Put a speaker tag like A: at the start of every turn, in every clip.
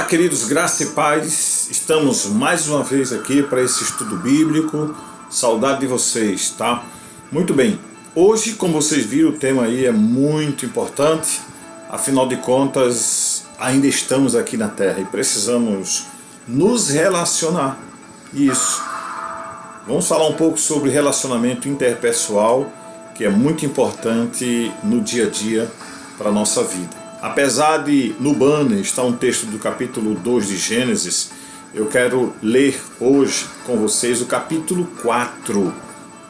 A: Olá, queridos, graça e paz. Estamos mais uma vez aqui para esse estudo bíblico. Saudade de vocês, tá? Muito bem. Hoje, como vocês viram, o tema aí é muito importante. Afinal de contas, ainda estamos aqui na Terra e precisamos nos relacionar. Isso. Vamos falar um pouco sobre relacionamento interpessoal, que é muito importante no dia a dia para a nossa vida. Apesar de no banner estar um texto do capítulo 2 de Gênesis, eu quero ler hoje com vocês o capítulo 4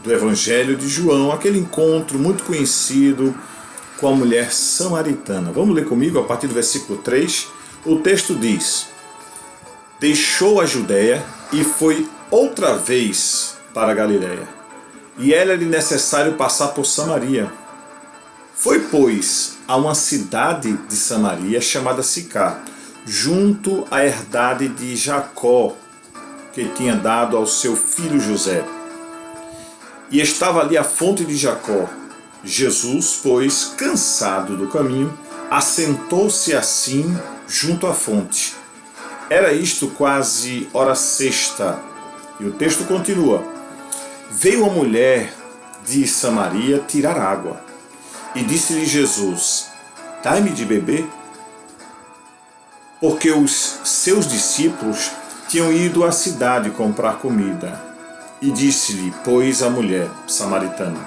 A: do Evangelho de João, aquele encontro muito conhecido com a mulher samaritana. Vamos ler comigo a partir do versículo 3. O texto diz: Deixou a Judéia e foi outra vez para a Galiléia, e era-lhe necessário passar por Samaria. Foi, pois, a uma cidade de Samaria chamada Sicar, junto à herdade de Jacó, que tinha dado ao seu filho José. E estava ali a fonte de Jacó. Jesus, pois, cansado do caminho, assentou-se assim junto à fonte. Era isto quase hora sexta. E o texto continua: Veio uma mulher de Samaria tirar água. E disse-lhe Jesus: Dai-me de beber. Porque os seus discípulos tinham ido à cidade comprar comida. E disse-lhe, pois, a mulher samaritana: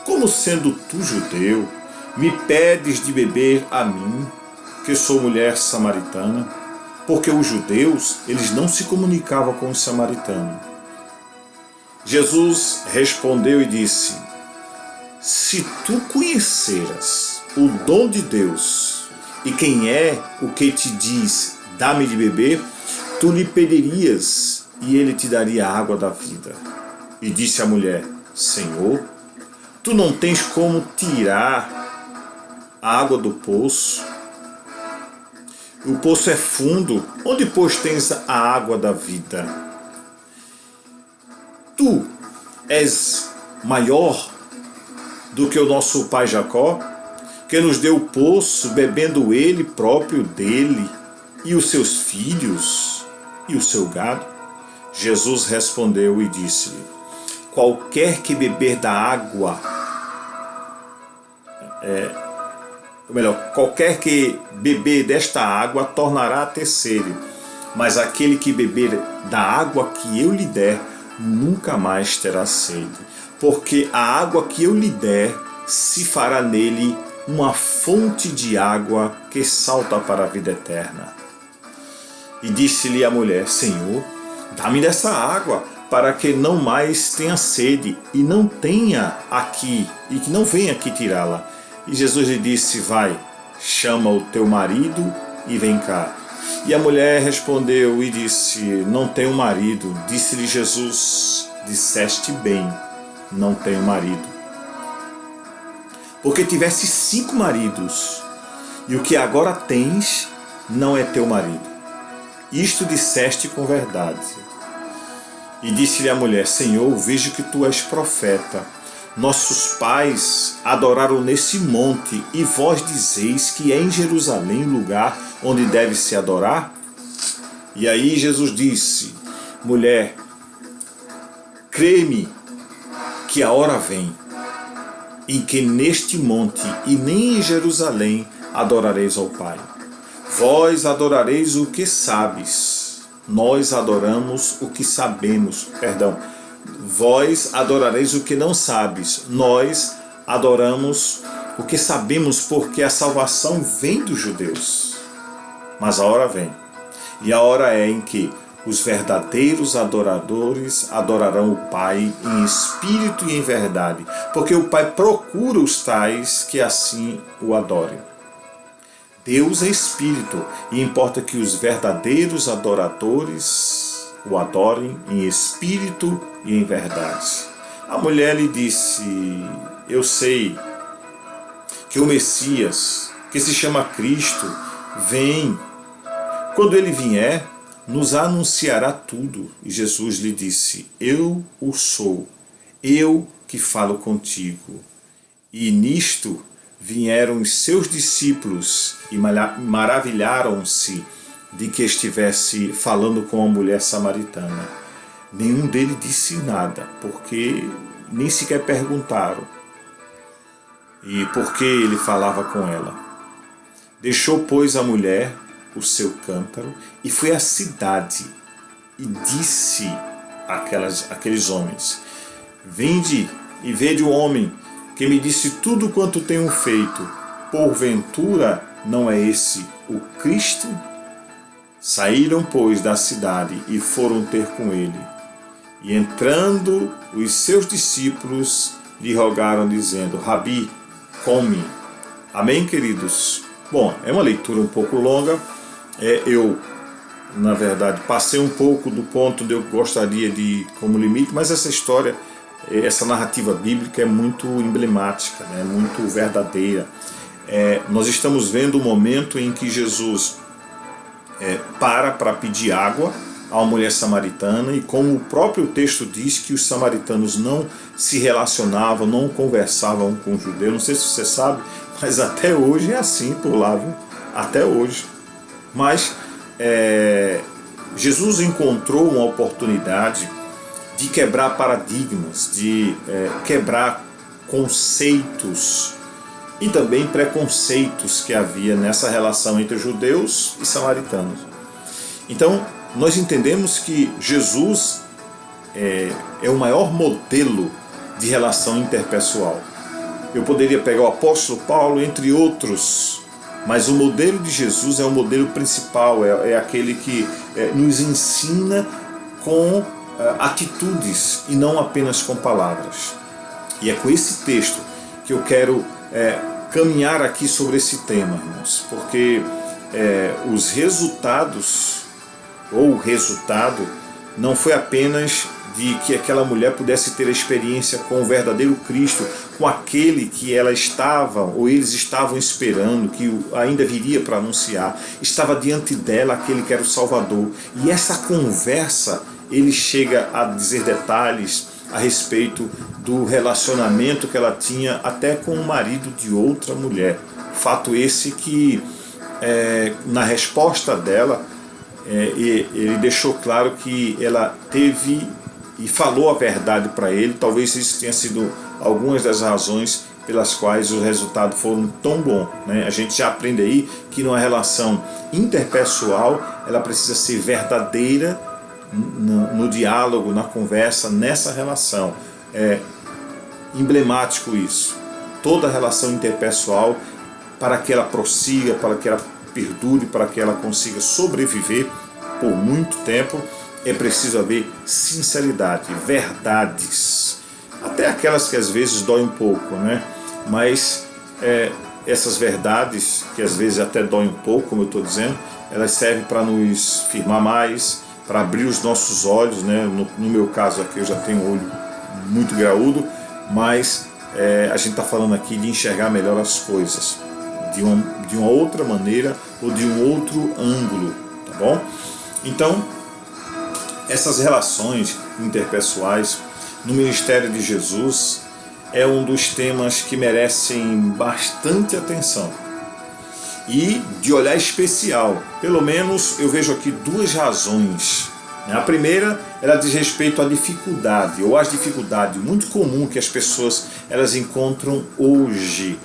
A: Como sendo tu judeu, me pedes de beber a mim, que sou mulher samaritana? Porque os judeus, eles não se comunicavam com os samaritanos. Jesus respondeu e disse: Se tu conheceras o dom de Deus, e quem é o que te diz, dá-me de beber, tu lhe pedirias, e ele te daria a água da vida. E disse a mulher: Senhor, tu não tens como tirar a água do poço. O poço é fundo, onde pois tens a água da vida? Tu és maior do que o nosso pai Jacó, que nos deu o poço, bebendo ele próprio dele, e os seus filhos, e o seu gado? Jesus respondeu e disse-lhe: Qualquer que beber da água, qualquer que beber desta água tornará a ter sede, mas aquele que beber da água que eu lhe der, nunca mais terá sede. Porque a água que eu lhe der se fará nele uma fonte de água que salta para a vida eterna. E disse-lhe a mulher: Senhor, dá-me dessa água, para que não mais tenha sede, e não tenha aqui, e que não venha aqui tirá-la. E Jesus lhe disse: Vai, chama o teu marido e vem cá. E a mulher respondeu e disse: Não tenho marido. Disse-lhe Jesus: Disseste bem, não tenho marido. Porque tiveste 5 maridos, e o que agora tens não é teu marido. Isto disseste com verdade. E disse-lhe a mulher: Senhor, vejo que tu és profeta. Nossos pais adoraram nesse monte, e vós dizeis que é em Jerusalém o lugar onde deve se adorar? E aí Jesus disse: Mulher, crê-me que a hora vem em que neste monte e nem em Jerusalém adorareis ao Pai. Vós adorareis o que sabes, nós adoramos o que sabemos. Vós adorareis o que não sabes, nós adoramos o que sabemos, porque a salvação vem dos judeus. Mas a hora vem, e a hora é em que os verdadeiros adoradores adorarão o Pai em espírito e em verdade, porque o Pai procura os tais que assim o adorem. Deus é espírito, e importa que os verdadeiros adoradores o adorem em espírito e em verdade. A mulher lhe disse: Eu sei que o Messias, que se chama Cristo, vem. Quando ele vier, nos anunciará tudo. E Jesus lhe disse: Eu o sou, eu que falo contigo. E nisto vieram os seus discípulos e maravilharam-se de que estivesse falando com a mulher samaritana. Nenhum deles disse nada, porque nem sequer perguntaram. E por que ele falava com ela? Deixou, pois, a mulher o seu cântaro e foi à cidade e disse àqueles homens: vinde e vede o homem que me disse tudo quanto tenho feito. Porventura não é esse o Cristo? Saíram, pois, da cidade e foram ter com ele. E entrando, os seus discípulos lhe rogaram, dizendo: Rabi, come. Amém, queridos? Bom, é uma leitura um pouco longa. Eu, na verdade, passei um pouco do ponto onde eu gostaria de ir como limite, mas essa história, essa narrativa bíblica é muito emblemática, né? Muito verdadeira. Nós estamos vendo o momento em que Jesus para pedir água a uma mulher samaritana, e como o próprio texto diz que os samaritanos não se relacionavam, não conversavam com os judeus. Não sei se você sabe, mas até hoje é assim por lá, viu? Até hoje. Mas Jesus encontrou uma oportunidade de quebrar paradigmas, de quebrar conceitos e também preconceitos que havia nessa relação entre judeus e samaritanos. Então, nós entendemos que Jesus é o maior modelo de relação interpessoal. Eu poderia pegar o apóstolo Paulo, entre outros, mas o modelo de Jesus é o modelo principal, é aquele que nos ensina com atitudes e não apenas com palavras. E é com esse texto que eu quero caminhar aqui sobre esse tema, irmãos, porque os resultados, ou o resultado, não foi apenas de que aquela mulher pudesse ter a experiência com o verdadeiro Cristo, com aquele que ela estava, ou eles estavam esperando, que ainda viria para anunciar. Estava diante dela aquele que era o Salvador. E essa conversa, ele chega a dizer detalhes a respeito do relacionamento que ela tinha até com o marido de outra mulher. Fato esse que, na resposta dela, ele deixou claro que ela teve e falou a verdade para ele. Talvez isso tenha sido algumas das razões pelas quais os resultados foram tão bons, né? A gente já aprende aí que numa relação interpessoal ela precisa ser verdadeira no diálogo, na conversa, nessa relação. É emblemático isso. Toda relação interpessoal, para que ela prossiga, para que ela perdure, para que ela consiga sobreviver por muito tempo, é preciso haver sinceridade, verdades, até aquelas que às vezes doem um pouco, né? Mas essas verdades, que às vezes até doem um pouco, como eu estou dizendo, elas servem para nos firmar mais, para abrir os nossos olhos, né? No meu caso aqui eu já tenho um olho muito graúdo, mas a gente está falando aqui de enxergar melhor as coisas, de uma outra maneira ou de um outro ângulo, tá bom? Então, essas relações interpessoais no ministério de Jesus é um dos temas que merecem bastante atenção e de olhar especial. Pelo menos eu vejo aqui duas razões. A primeira, ela diz respeito à dificuldade, ou às dificuldades muito comum que as pessoas elas encontram hoje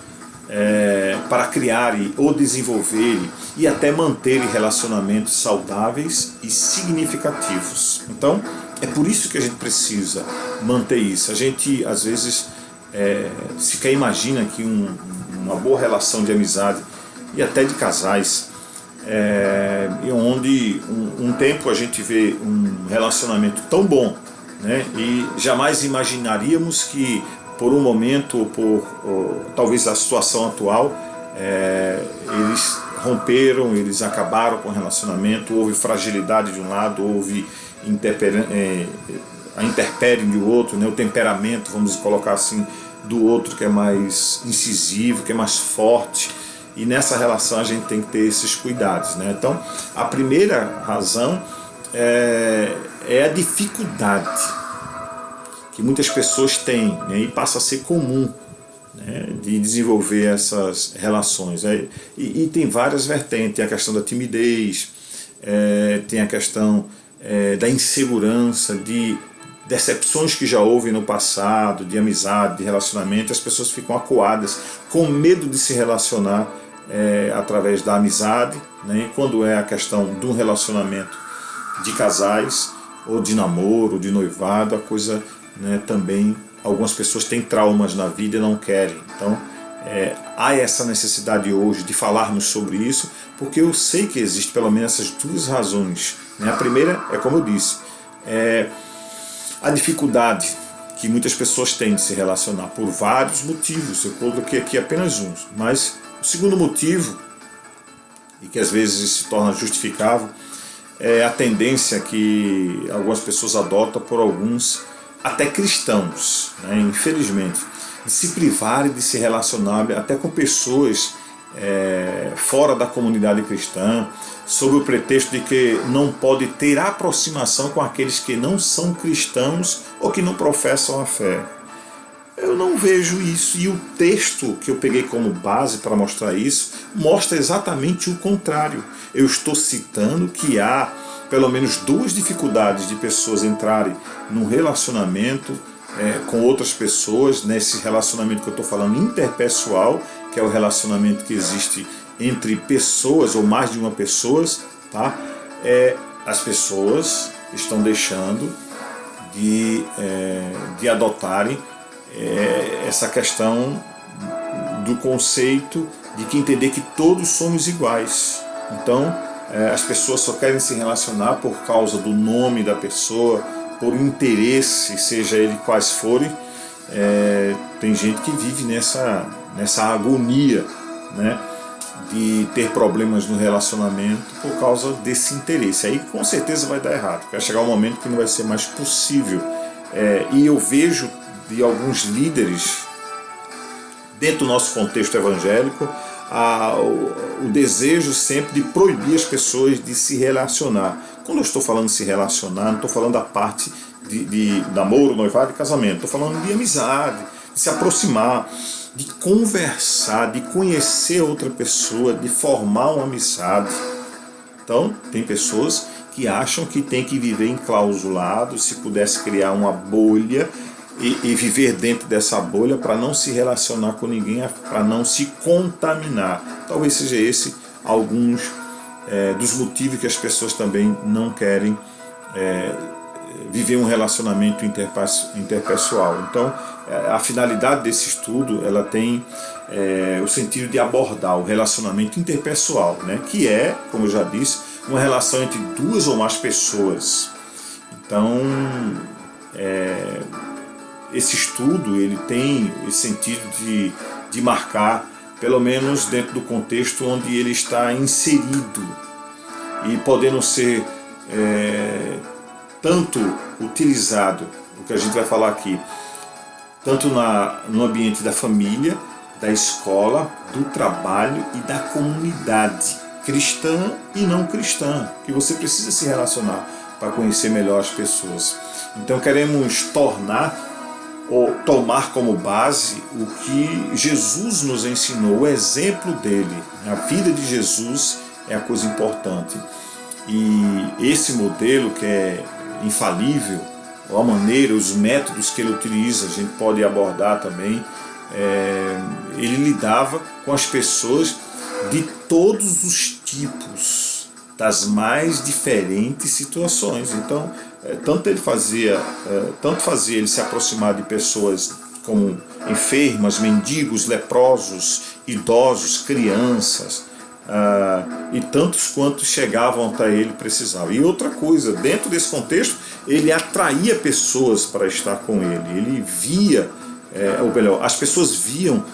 A: para criarem ou desenvolverem e até manterem relacionamentos saudáveis e significativos. Então, é por isso que a gente precisa manter isso. A gente, às vezes, sequer imagina que uma boa relação de amizade e até de casais, onde um tempo a gente vê um relacionamento tão bom, né, e jamais imaginaríamos que por um momento, ou talvez a situação atual, eles romperam, eles acabaram com o relacionamento, houve fragilidade de um lado, houve a intempérie do outro, né, o temperamento, vamos colocar assim, do outro que é mais incisivo, que é mais forte, e nessa relação a gente tem que ter esses cuidados, né? Então, a primeira razão é a dificuldade que muitas pessoas têm, né, e passa a ser comum, né, de desenvolver essas relações. E tem várias vertentes, a questão da timidez, tem a questão da insegurança, de decepções que já houve no passado, de amizade, de relacionamento. As pessoas ficam acuadas, com medo de se relacionar através da amizade, né? E quando é a questão de um relacionamento de casais, ou de namoro, ou de noivado, a coisa, né, também, algumas pessoas têm traumas na vida e não querem. Então há essa necessidade hoje de falarmos sobre isso, porque eu sei que existe pelo menos essas duas razões, né? A primeira é, como eu disse, a dificuldade que muitas pessoas têm de se relacionar por vários motivos. Eu coloquei aqui apenas uns, mas o segundo motivo, e que às vezes se torna justificável, é a tendência que algumas pessoas adotam por alguns, até cristãos, né, infelizmente, de se privarem de se relacionar até com pessoas fora da comunidade cristã, sob o pretexto de que não pode ter aproximação com aqueles que não são cristãos ou que não professam a fé. Eu não vejo isso, e o texto que eu peguei como base para mostrar isso mostra exatamente o contrário. Eu estou citando que há pelo menos duas dificuldades de pessoas entrarem num relacionamento com outras pessoas, nesse relacionamento que eu estou falando interpessoal, que é o relacionamento que existe entre pessoas ou mais de uma pessoa, tá? As pessoas estão deixando de adotarem essa questão do conceito de que entender que todos somos iguais. Então, as pessoas só querem se relacionar por causa do nome da pessoa, por interesse, seja ele quais forem. Tem gente que vive nessa agonia, né, de ter problemas no relacionamento por causa desse interesse. Aí com certeza vai dar errado, vai chegar um momento que não vai ser mais possível. E eu vejo de alguns líderes, dentro do nosso contexto evangélico, o desejo sempre de proibir as pessoas de se relacionar. Quando eu estou falando de se relacionar, não estou falando da parte de namoro, noivado e casamento. Estou falando de amizade, de se aproximar, de conversar, de conhecer outra pessoa, de formar uma amizade. Então, tem pessoas que acham que tem que viver enclausulado, se pudesse criar uma bolha e viver dentro dessa bolha para não se relacionar com ninguém, para não se contaminar. Talvez seja esse alguns dos motivos que as pessoas também não querem viver um relacionamento interpessoal. Então, a finalidade desse estudo, ela tem o sentido de abordar o relacionamento interpessoal, né, que é, como eu já disse, uma relação entre duas ou mais pessoas. Então, esse estudo ele tem esse sentido de marcar, pelo menos dentro do contexto onde ele está inserido, e podendo ser tanto utilizado, o que a gente vai falar aqui, tanto no ambiente da família, da escola, do trabalho e da comunidade, cristã e não cristã, que você precisa se relacionar para conhecer melhor as pessoas. Então queremos tomar como base o que Jesus nos ensinou, o exemplo dele. A vida de Jesus é a coisa importante. E esse modelo que é infalível, a maneira, os métodos que ele utiliza, a gente pode abordar também. Ele lidava com as pessoas de todos os tipos, das mais diferentes situações. Então, tanto fazia ele se aproximar de pessoas como enfermas, mendigos, leprosos, idosos, crianças, e tantos quantos chegavam até ele precisavam. E outra coisa, dentro desse contexto, ele atraía pessoas para estar com ele. Ele via, ou melhor, as pessoas viam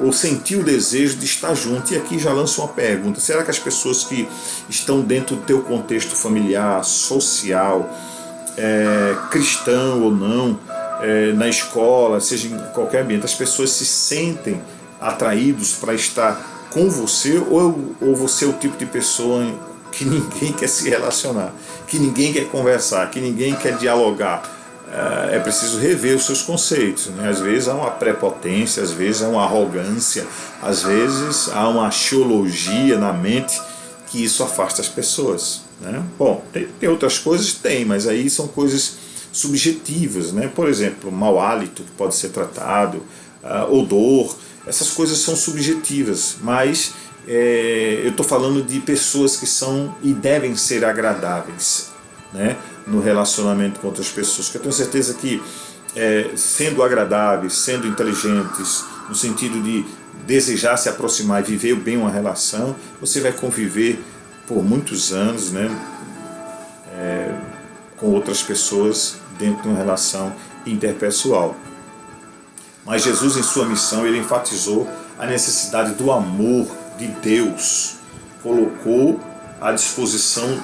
A: ou sentiam o desejo de estar junto. E aqui já lanço uma pergunta: será que as pessoas que estão dentro do teu contexto familiar, social, cristão ou não, na escola, seja em qualquer ambiente, as pessoas se sentem atraídos para estar com você, ou você é o tipo de pessoa que ninguém quer se relacionar, que ninguém quer conversar, que ninguém quer dialogar? É preciso rever os seus conceitos, né? Às vezes há uma prepotência, às vezes há uma arrogância, às vezes há uma axiologia na mente que isso afasta as pessoas. né? Bom, tem outras coisas? Tem, mas aí são coisas subjetivas, né? Por exemplo, mau hálito que pode ser tratado, odor, essas coisas são subjetivas, mas eu estou falando de pessoas que são e devem ser agradáveis, né? No relacionamento com outras pessoas, que eu tenho certeza que sendo agradáveis, sendo inteligentes, no sentido de desejar se aproximar e viver bem uma relação, você vai conviver por muitos anos, né, com outras pessoas dentro de uma relação interpessoal. Mas Jesus, em sua missão, ele enfatizou a necessidade do amor de Deus, colocou à disposição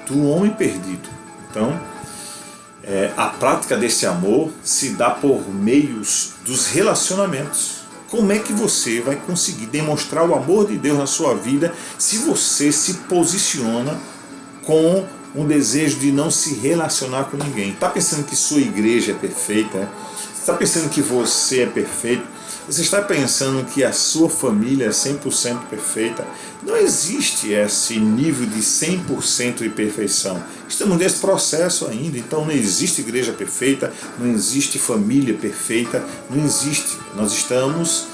A: do homem perdido. Então, a prática desse amor se dá por meios dos relacionamentos. Como é que você vai conseguir demonstrar o amor de Deus na sua vida se você se posiciona com um desejo de não se relacionar com ninguém? Está pensando que sua igreja é perfeita? Está pensando que você é perfeito? Você está pensando que a sua família é 100% perfeita? Não existe esse nível de 100% de perfeição. Estamos nesse processo ainda, então não existe igreja perfeita, não existe família perfeita, não existe. Nós estamos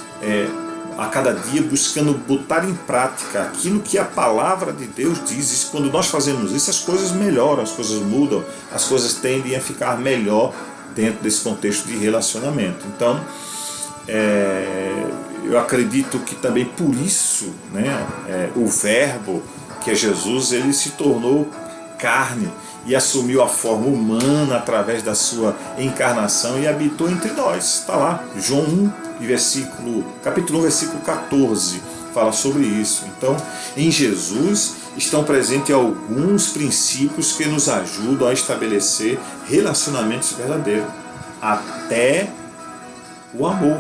A: a cada dia buscando botar em prática aquilo que a palavra de Deus diz. E quando nós fazemos isso, as coisas melhoram, as coisas mudam, as coisas tendem a ficar melhor dentro desse contexto de relacionamento. Então, eu acredito que também por isso, né, o verbo, que é Jesus, ele se tornou carne e assumiu a forma humana através da sua encarnação e habitou entre nós. Está lá, João 1, capítulo 1, versículo 14, fala sobre isso. Então, em Jesus estão presentes alguns princípios que nos ajudam a estabelecer relacionamentos verdadeiros, até o amor.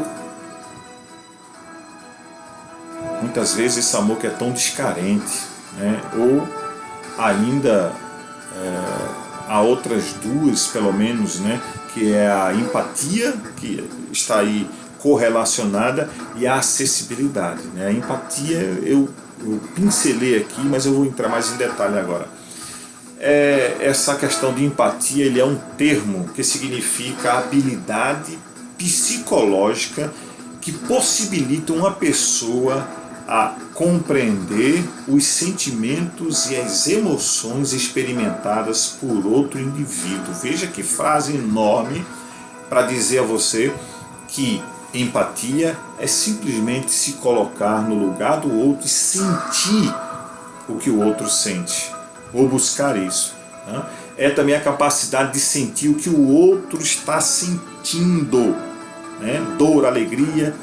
A: Muitas vezes esse amor que é tão descarente, né? Ou ainda há outras duas, pelo menos, né? Que é a empatia, que está aí correlacionada, e a acessibilidade, né? A empatia eu pincelei aqui, mas eu vou entrar mais em detalhe agora. Essa questão de empatia, ele é um termo que significa a habilidade psicológica que possibilita uma pessoa a compreender os sentimentos e as emoções experimentadas por outro indivíduo. Veja que frase enorme para dizer a você que empatia é simplesmente se colocar no lugar do outro e sentir o que o outro sente, ou buscar isso, né? É também a capacidade de sentir o que o outro está sentindo, né? Dor, alegria,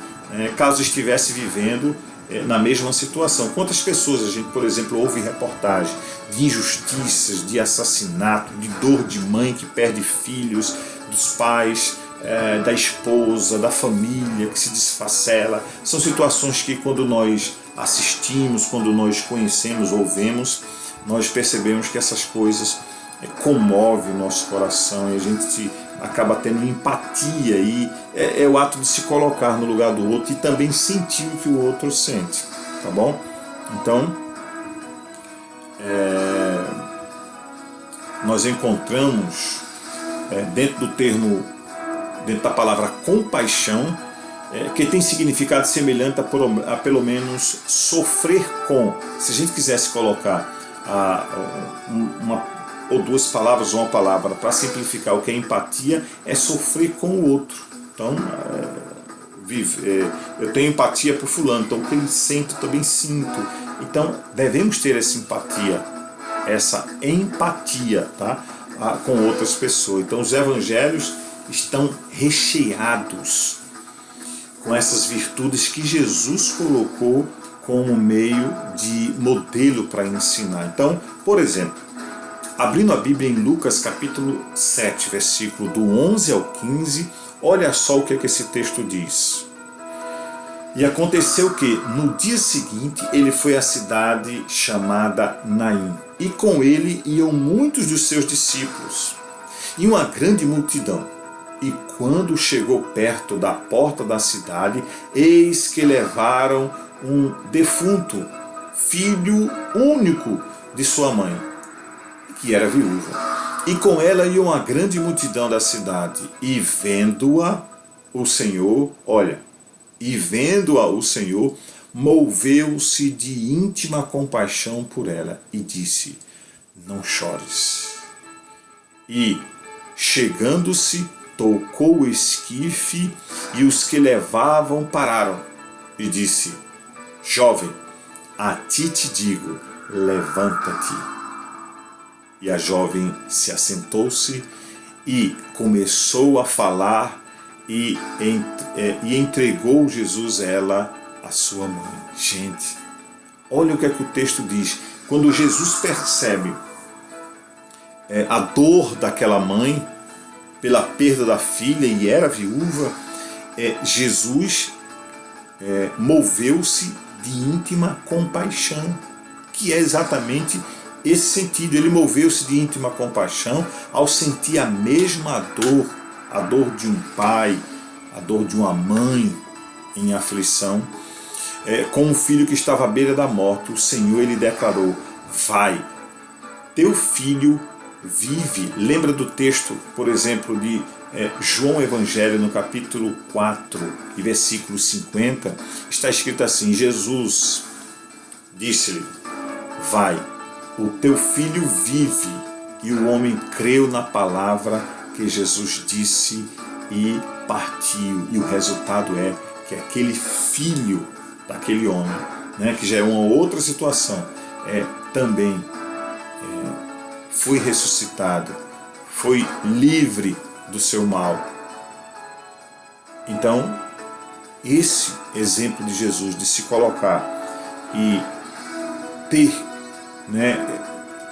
A: caso estivesse vivendo na mesma situação. Quantas pessoas a gente, por exemplo, ouve reportagem de injustiças, de assassinato, de dor de mãe que perde filhos, dos pais, da esposa, da família que se desfacela. São situações que, quando nós assistimos, quando nós conhecemos ou vemos, nós percebemos que essas coisas comovem o nosso coração e a gente acaba tendo empatia, e é o ato de se colocar no lugar do outro e também sentir o que o outro sente, tá bom? Então, nós encontramos dentro da palavra compaixão, que tem significado semelhante a pelo menos sofrer com. Se a gente quisesse colocar uma ou duas palavras ou uma palavra para simplificar o que é empatia, é sofrer com o outro. Então, eu tenho empatia por fulano, então o que ele sente eu também sinto. Então, devemos ter essa empatia, tá? Com outras pessoas. Então, os evangelhos estão recheados com essas virtudes que Jesus colocou como meio de modelo para ensinar. Então, por exemplo, abrindo a Bíblia em Lucas capítulo 7, versículo do 11 ao 15, olha só o que esse texto diz. E aconteceu que, no dia seguinte, ele foi à cidade chamada Naim, e com ele iam muitos dos seus discípulos, e uma grande multidão. E quando chegou perto da porta da cidade, eis que levaram um defunto, filho único de sua mãe. que era viúva. E com ela ia uma grande multidão da cidade. E vendo-a, o Senhor, o Senhor, moveu-se de íntima compaixão por ela e disse: não chores. E, chegando-se, tocou o esquife e os que levavam pararam. E disse: jovem, a ti te digo, levanta-te. E a jovem se assentou-se e começou a falar e entregou Jesus a ela, a sua mãe. Gente, olha o que é que o texto diz. Quando Jesus percebe a dor daquela mãe pela perda da filha e era viúva, Jesus moveu-se de íntima compaixão, que é exatamente esse sentido. Ele moveu-se de íntima compaixão ao sentir a mesma dor, a dor de um pai, a dor de uma mãe em aflição, com um filho que estava à beira da morte. O Senhor, ele declarou: vai, teu filho vive. Lembra do texto, por exemplo, de João Evangelho, no capítulo 4 e versículo 50, está escrito assim: Jesus disse-lhe: vai, o teu filho vive. E o homem creu na palavra que Jesus disse e partiu. E o resultado é que aquele filho daquele homem, que já é uma outra situação, também foi ressuscitado, foi livre do seu mal. Então, esse exemplo de Jesus de se colocar e ter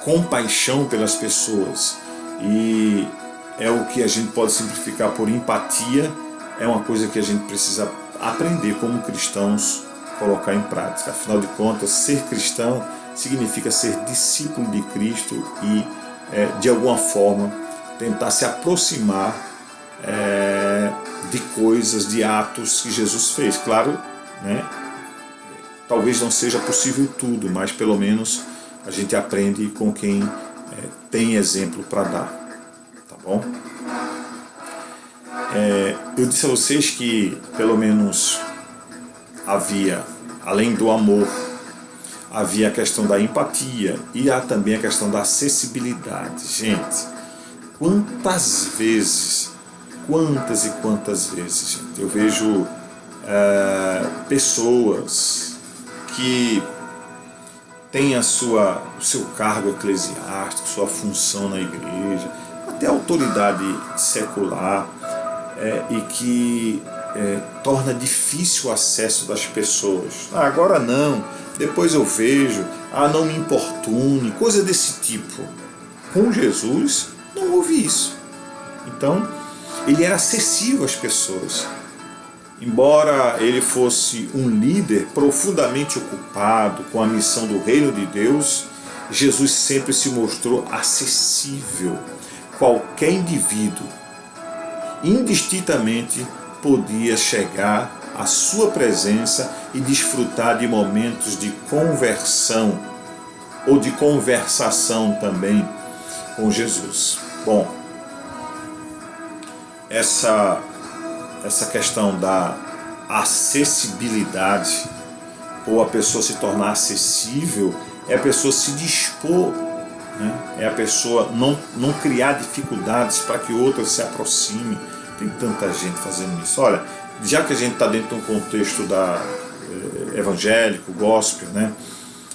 A: compaixão pelas pessoas, e é o que a gente pode simplificar por empatia, é uma coisa que a gente precisa aprender como cristãos, colocar em prática. Afinal de contas, ser cristão significa ser discípulo de Cristo e, de alguma forma, tentar se aproximar de coisas, de atos que Jesus fez. Claro, talvez não seja possível tudo, mas pelo menos a gente aprende com quem tem exemplo para dar. Tá bom? Eu disse a vocês que pelo menos havia, além do amor, havia a questão da empatia e há também a questão da acessibilidade. Gente, quantas e quantas vezes, gente, eu vejo pessoas que têm o seu cargo eclesiástico, sua função na igreja, até autoridade secular, e que torna difícil o acesso das pessoas. Agora não, depois eu vejo, não me importune, coisa desse tipo. Com Jesus não houve isso. Então, ele era acessível às pessoas. Embora ele fosse um líder profundamente ocupado com a missão do reino de Deus, Jesus sempre se mostrou acessível. Qualquer indivíduo, indistintamente, podia chegar à sua presença e desfrutar de momentos de conversão ou de conversação também com Jesus. Bom, essa questão da acessibilidade, ou a pessoa se tornar acessível, é a pessoa se dispor, é a pessoa não criar dificuldades para que outras se aproximem. Tem tanta gente fazendo isso. Olha, já que a gente está dentro de um contexto evangélico, gospel,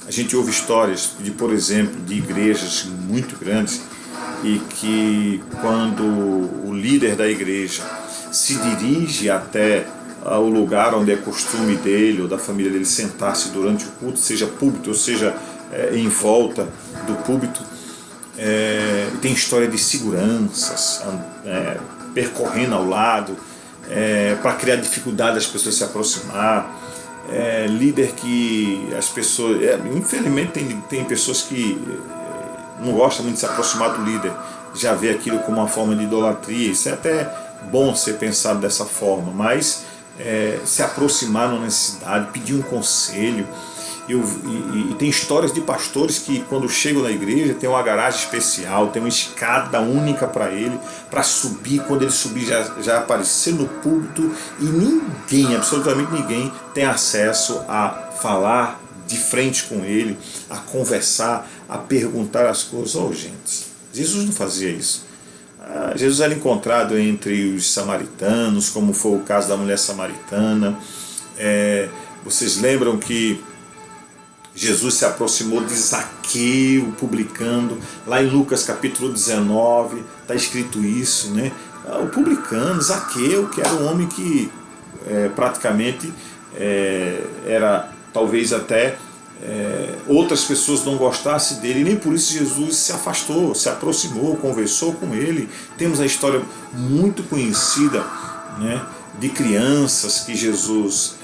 A: a gente ouve histórias por exemplo, de igrejas muito grandes, e que quando o líder da igreja se dirige até o lugar onde é costume dele ou da família dele sentar-se durante o culto, seja púlpito ou seja em volta do púlpito, tem história de seguranças percorrendo ao lado para criar dificuldade das pessoas se aproximar, líder que as pessoas, infelizmente tem pessoas que não gostam muito de se aproximar do líder, já vê aquilo como uma forma de idolatria. Isso é até bom ser pensado dessa forma, mas se aproximar na necessidade, pedir um conselho, E tem histórias de pastores que quando chegam na igreja tem uma garagem especial, tem uma escada única para ele, para subir. Quando ele subir já aparecer no púlpito, e ninguém, absolutamente ninguém, tem acesso a falar de frente com ele, a conversar, a perguntar as coisas. Oh, gente, Jesus não fazia isso. Jesus era encontrado entre os samaritanos, como foi o caso da mulher samaritana. Vocês lembram que Jesus se aproximou de Zaqueu, publicano, lá em Lucas capítulo 19, está escrito isso, né? O publicano, Zaqueu, que era um homem que praticamente era talvez até outras pessoas não gostassem dele, e nem por isso Jesus se afastou, se aproximou, conversou com ele. Temos a história muito conhecida, né, de crianças que Jesus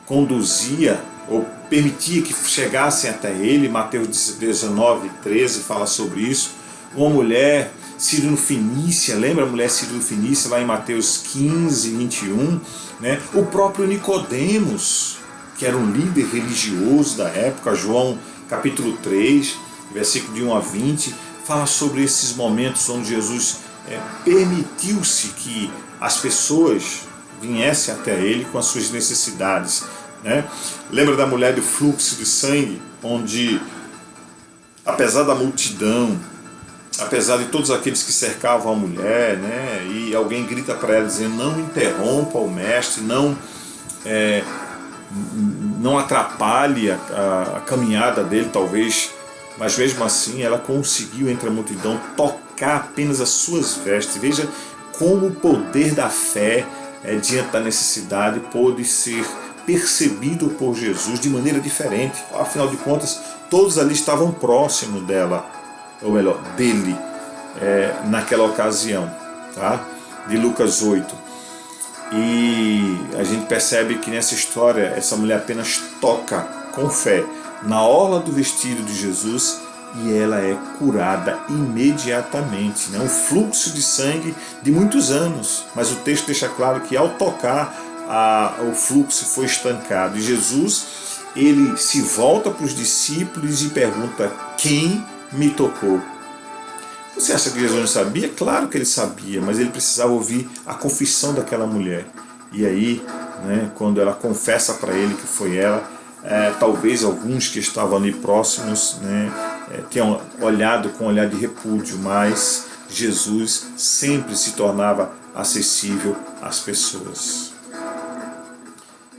A: conduzia ou permitia que chegassem até ele. Mateus 19:13 fala sobre isso. Uma mulher Sírio-Fenícia, lembra a mulher Sírio-Fenícia lá em Mateus 15:21, né? O próprio Nicodemos, que era um líder religioso da época, João capítulo 3, versículo de 1 a 20, fala sobre esses momentos onde Jesus permitiu-se que as pessoas viessem até ele com as suas necessidades, né? Lembra da mulher do fluxo de sangue, onde, apesar da multidão, apesar de todos aqueles que cercavam a mulher, né, e alguém grita para ela dizendo: não interrompa o mestre, não atrapalhe a caminhada dele, talvez, mas mesmo assim ela conseguiu entre a multidão tocar apenas as suas vestes. Veja como o poder da fé diante da necessidade pôde ser percebido por Jesus de maneira diferente. Afinal de contas, todos ali estavam próximos dela, ou melhor, dele, naquela ocasião, tá? De Lucas 8. E a gente percebe que nessa história essa mulher apenas toca com fé na orla do vestido de Jesus e ela é curada imediatamente, né? Um fluxo de sangue de muitos anos, mas o texto deixa claro que ao tocar o fluxo foi estancado. E Jesus, ele se volta para os discípulos e pergunta: quem me tocou? Você acha que Jesus não sabia? Claro que ele sabia, mas ele precisava ouvir a confissão daquela mulher. E aí, né, quando ela confessa para ele que foi ela, talvez alguns que estavam ali próximos, né, tenham olhado com um olhar de repúdio, mas Jesus sempre se tornava acessível às pessoas.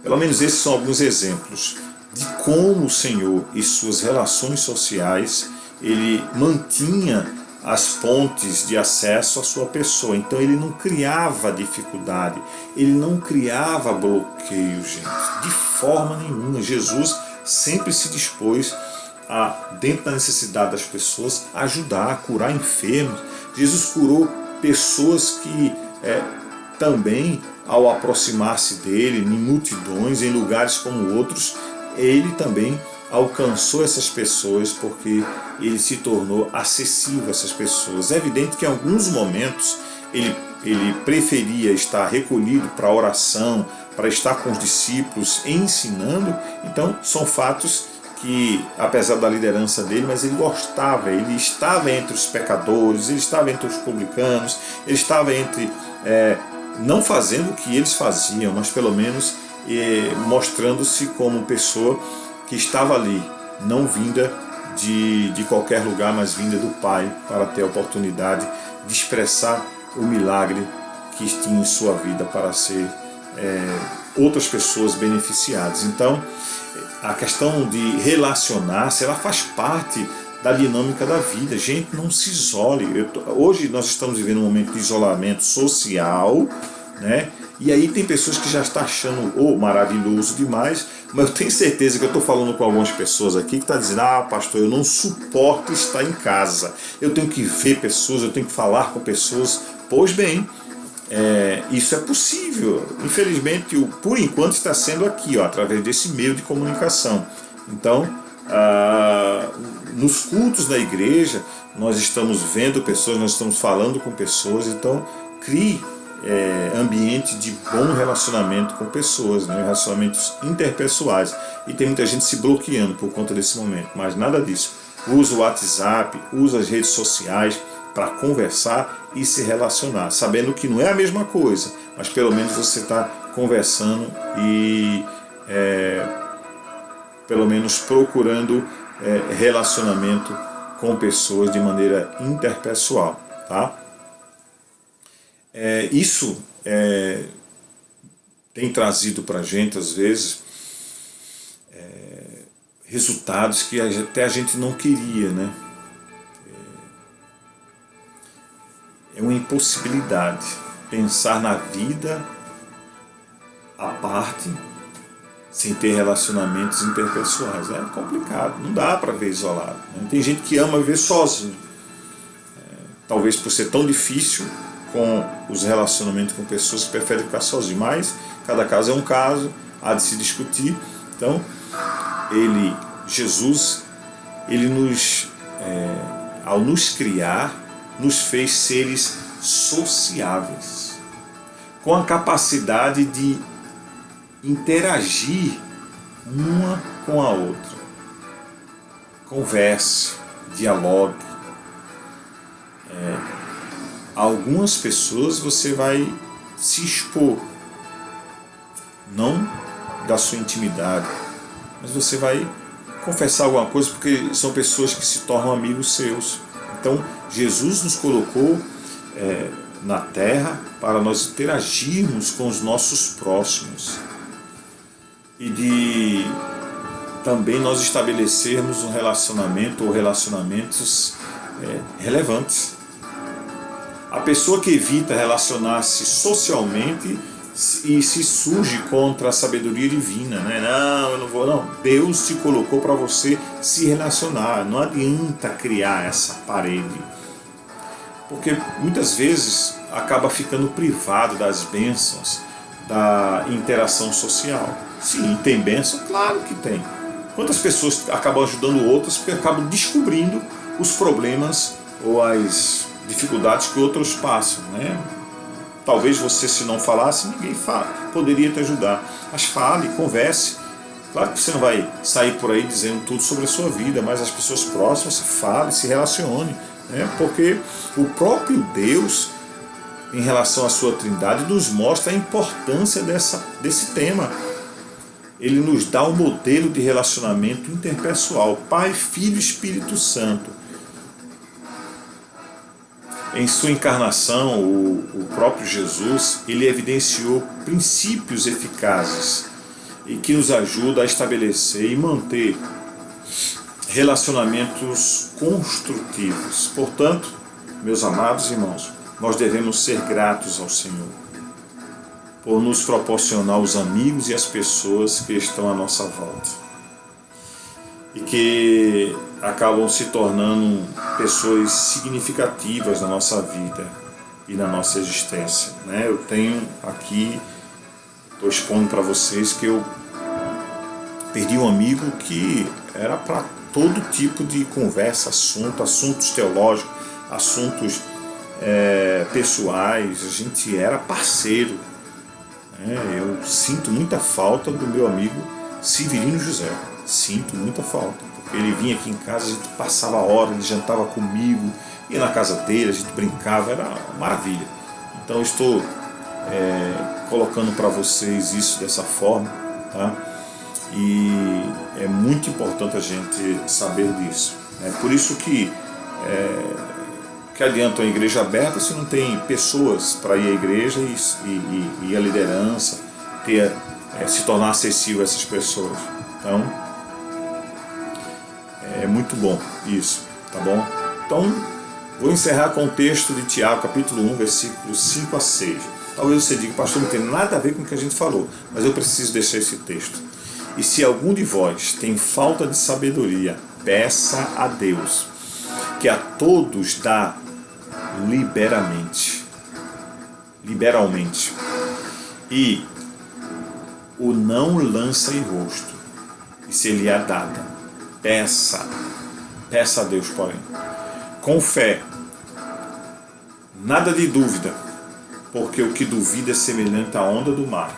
A: Pelo menos esses são alguns exemplos de como o Senhor e suas relações sociais, ele mantinha as pontes de acesso à sua pessoa. Então ele não criava dificuldade, ele não criava bloqueio, gente, de forma nenhuma. Jesus sempre se dispôs a, dentro da necessidade das pessoas, ajudar, a curar enfermos. Jesus curou pessoas que também, ao aproximar-se dele em multidões, em lugares como outros, ele também alcançou essas pessoas porque ele se tornou acessível a essas pessoas. É evidente que em alguns momentos ele preferia estar recolhido para a oração, para estar com os discípulos ensinando. Então são fatos que, apesar da liderança dele, mas ele gostava, ele estava entre os pecadores, ele estava entre os publicanos, ele estava entre, não fazendo o que eles faziam, mas pelo menos mostrando-se como pessoa que estava ali, não vinda de qualquer lugar, mas vinda do Pai, para ter a oportunidade de expressar o milagre que tinha em sua vida para ser outras pessoas beneficiadas. Então, a questão de relacionar-se, ela faz parte da dinâmica da vida. Gente, não se isole. Hoje nós estamos vivendo um momento de isolamento social, né? E aí tem pessoas que já estão achando maravilhoso demais, mas eu tenho certeza que eu estou falando com algumas pessoas aqui que estão dizendo: pastor, eu não suporto estar em casa, eu tenho que ver pessoas, eu tenho que falar com pessoas. Pois bem, isso é possível. Infelizmente, por enquanto está sendo aqui, através desse meio de comunicação. Então, nos cultos da igreja, nós estamos vendo pessoas, nós estamos falando com pessoas. Então, crie ambiente de bom relacionamento com pessoas, né? Relacionamentos interpessoais. E tem muita gente se bloqueando por conta desse momento, mas nada disso. Usa o WhatsApp, usa as redes sociais para conversar e se relacionar, sabendo que não é a mesma coisa, mas pelo menos você está conversando e pelo menos procurando relacionamento com pessoas de maneira interpessoal, tá? Isso tem trazido para a gente, às vezes, resultados que até a gente não queria, né? É uma impossibilidade pensar na vida à parte sem ter relacionamentos interpessoais. É complicado, não dá para ver isolado, né? Tem gente que ama viver sozinho, talvez por ser tão difícil com os relacionamentos com pessoas que preferem ficar sozinho, mas cada caso é um caso, há de se discutir. Então, Jesus, ao nos criar, nos fez seres sociáveis, com a capacidade de interagir uma com a outra. Converse, dialogue. Algumas pessoas você vai se expor, não da sua intimidade, mas você vai confessar alguma coisa porque são pessoas que se tornam amigos seus. Então Jesus nos colocou na terra para nós interagirmos com os nossos próximos e de também nós estabelecermos um relacionamento ou relacionamentos relevantes. A pessoa que evita relacionar-se socialmente e se surge contra a sabedoria divina, né? Não, eu não vou, não. Deus te colocou para você se relacionar. Não adianta criar essa parede, porque muitas vezes acaba ficando privado das bênçãos da interação social. Sim, tem bênção? Claro que tem. Quantas pessoas acabam ajudando outras porque acabam descobrindo os problemas ou as dificuldades que outros passam, né? Talvez você, se não falasse, ninguém poderia te ajudar. Mas fale, converse. Claro que você não vai sair por aí dizendo tudo sobre a sua vida, mas as pessoas próximas, você fale, se relacione, né? Porque o próprio Deus, em relação à sua Trindade, nos mostra a importância desse tema. Ele nos dá um modelo de relacionamento interpessoal, Pai, Filho e Espírito Santo. Em sua encarnação, o próprio Jesus, ele evidenciou princípios eficazes e que nos ajudam a estabelecer e manter relacionamentos construtivos. Portanto, meus amados irmãos, nós devemos ser gratos ao Senhor por nos proporcionar os amigos e as pessoas que estão à nossa volta e que acabam se tornando pessoas significativas na nossa vida e na nossa existência, né? Eu tenho aqui, estou expondo para vocês que eu perdi um amigo que era para todo tipo de conversa, assuntos teológicos, assuntos pessoais. A gente era parceiro, né? Eu sinto muita falta do meu amigo Severino José. Sinto muita falta, porque ele vinha aqui em casa, a gente passava a hora, ele jantava comigo, ia na casa dele, a gente brincava, era uma maravilha. Então eu estou colocando para vocês isso dessa forma, tá? E é muito importante a gente saber disso. É por isso que adianta uma igreja aberta se não tem pessoas para ir à igreja e a liderança se tornar acessível a essas pessoas. Então é muito bom isso, tá bom? Então, vou encerrar com o texto de Tiago, capítulo 1, versículos 5 a 6. Talvez você diga, pastor, não tem nada a ver com o que a gente falou, mas eu preciso deixar esse texto. E se algum de vós tem falta de sabedoria, peça a Deus, que a todos dá liberalmente, e o não lança em rosto, e se lhe é dada. Peça a Deus, porém, com fé, nada de dúvida, porque o que duvida é semelhante à onda do mar,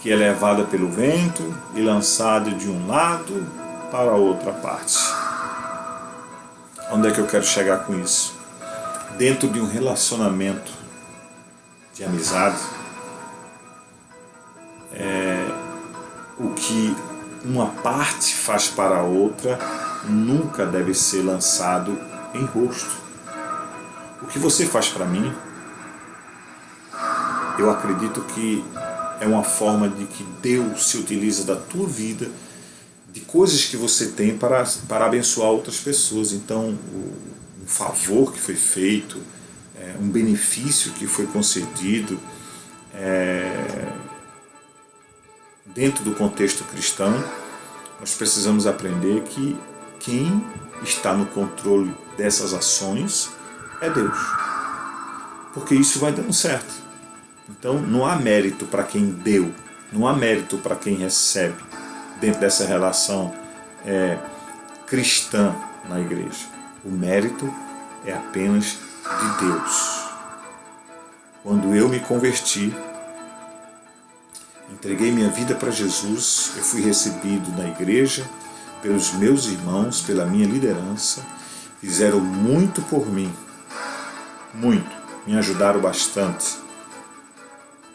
A: que é levada pelo vento e lançada de um lado para a outra parte. Onde é que eu quero chegar com isso? Dentro de um relacionamento de amizade, o que uma parte faz para a outra nunca deve ser lançado em rosto. O que você faz para mim, eu acredito que é uma forma de que Deus se utiliza da tua vida, de coisas que você tem para abençoar outras pessoas. Então, um favor que foi feito, um benefício que foi concedido, dentro do contexto cristão, nós precisamos aprender que quem está no controle dessas ações é Deus, porque isso vai dando certo. Então não há mérito para quem deu, não há mérito para quem recebe dentro dessa relação cristã na igreja. O mérito é apenas de Deus. Quando eu me converti, entreguei minha vida para Jesus, eu fui recebido na igreja pelos meus irmãos, pela minha liderança, fizeram muito por mim, muito, me ajudaram bastante.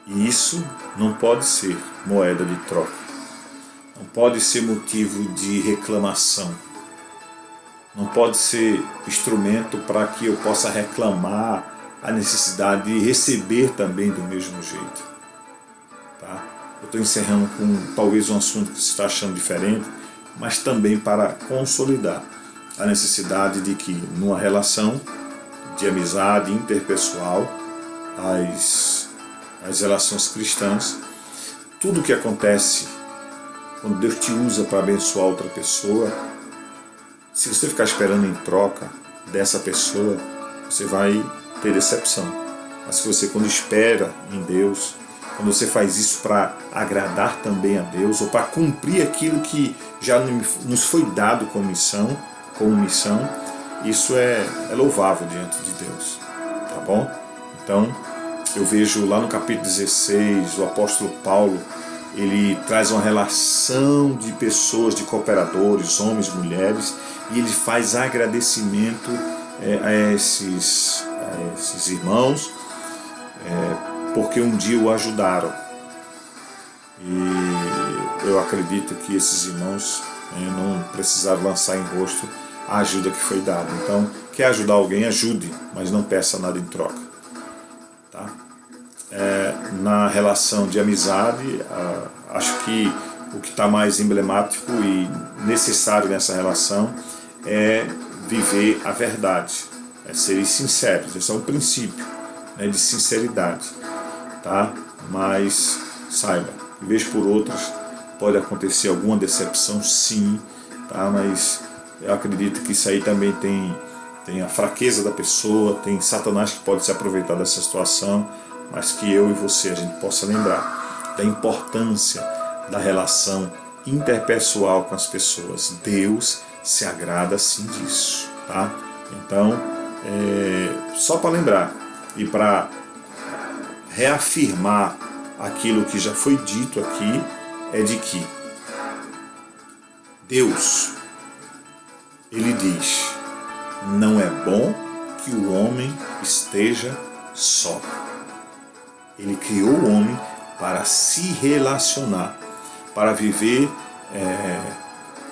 A: E isso não pode ser moeda de troca, não pode ser motivo de reclamação, não pode ser instrumento para que eu possa reclamar a necessidade de receber também do mesmo jeito. Tá? Eu estou encerrando com talvez um assunto que você está achando diferente, mas também para consolidar a necessidade de que numa relação de amizade interpessoal, as relações cristãs, tudo que acontece quando Deus te usa para abençoar outra pessoa, se você ficar esperando em troca dessa pessoa, você vai ter decepção. Mas se você, quando espera em Deus, quando você faz isso para agradar também a Deus, ou para cumprir aquilo que já nos foi dado como missão, isso é louvável diante de Deus. Tá bom? Então, eu vejo lá no capítulo 16, o apóstolo Paulo, ele traz uma relação de pessoas, de cooperadores, homens, mulheres, e ele faz agradecimento a esses irmãos, porque um dia o ajudaram. E eu acredito que esses irmãos não precisaram lançar em rosto a ajuda que foi dada. Então, quer ajudar alguém, ajude, mas não peça nada em troca. Tá? Na relação de amizade, acho que o que está mais emblemático e necessário nessa relação é viver a verdade, serem sinceros. Esse é um princípio, de sinceridade, tá? Mas saiba, de vez por outras pode acontecer alguma decepção, sim, tá? Mas eu acredito que isso aí também tem a fraqueza da pessoa, tem Satanás que pode se aproveitar dessa situação, mas que eu e você, a gente possa lembrar da importância da relação interpessoal com as pessoas. Deus se agrada sim disso, tá? Então, só para lembrar e para reafirmar aquilo que já foi dito aqui, é de que Deus, Ele diz, não é bom que o homem esteja só. Ele criou o homem para se relacionar, para viver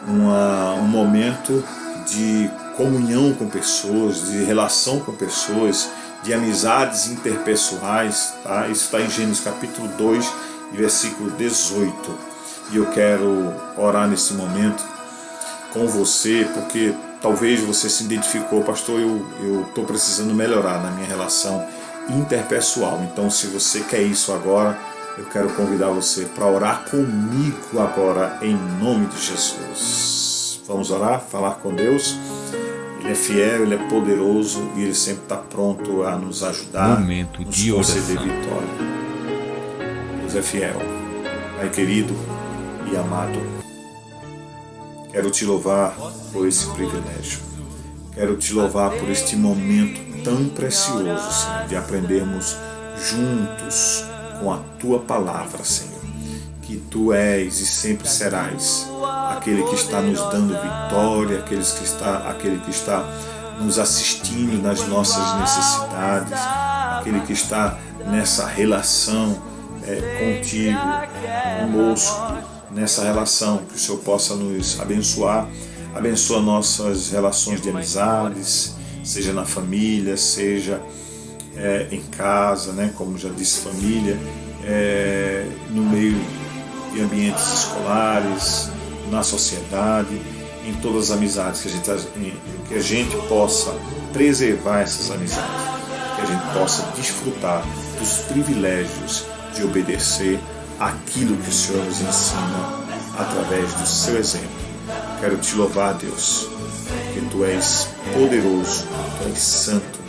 A: um momento de comunhão com pessoas, de relação com pessoas, de amizades interpessoais. Tá? Isso está em Gênesis capítulo 2, versículo 18. E eu quero orar nesse momento com você, porque talvez você se identificou, pastor, eu estou precisando melhorar na minha relação interpessoal. Então, se você quer isso agora, eu quero convidar você para orar comigo agora, em nome de Jesus. Vamos orar, falar com Deus. Ele é fiel, Ele é poderoso e Ele sempre está pronto a nos ajudar,
B: Momento
A: nos
B: de
A: conceder
B: oração.
A: vitória. Deus é fiel, Pai querido e amado. Quero te louvar por esse privilégio. Quero te louvar por este momento tão precioso, Senhor, de aprendermos juntos com a Tua palavra, Senhor. Que Tu és e sempre serás aquele que está nos dando vitória, aquele que está nos assistindo nas nossas necessidades, aquele que está nessa relação contigo, conosco, nessa relação, que o Senhor possa nos abençoar. Abençoa nossas relações de amizades, seja na família, seja em casa, né? Como já disse, família, no meio de ambientes escolares, na sociedade, em todas as amizades, que a gente possa preservar essas amizades, que a gente possa desfrutar dos privilégios de obedecer aquilo que o Senhor nos ensina através do seu exemplo. Quero te louvar, Deus, porque Tu és poderoso, Tu és santo,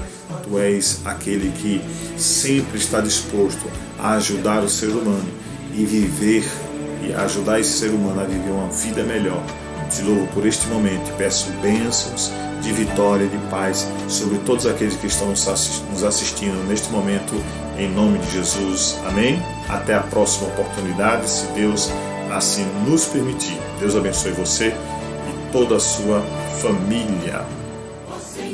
A: Tu és aquele que sempre está disposto a ajudar o ser humano e ajudar esse ser humano a viver uma vida melhor. Te louvo por este momento e peço bênçãos de vitória e de paz sobre todos aqueles que estão nos assistindo neste momento, em nome de Jesus. Amém? Até a próxima oportunidade, se Deus assim nos permitir. Deus abençoe você e toda a sua família.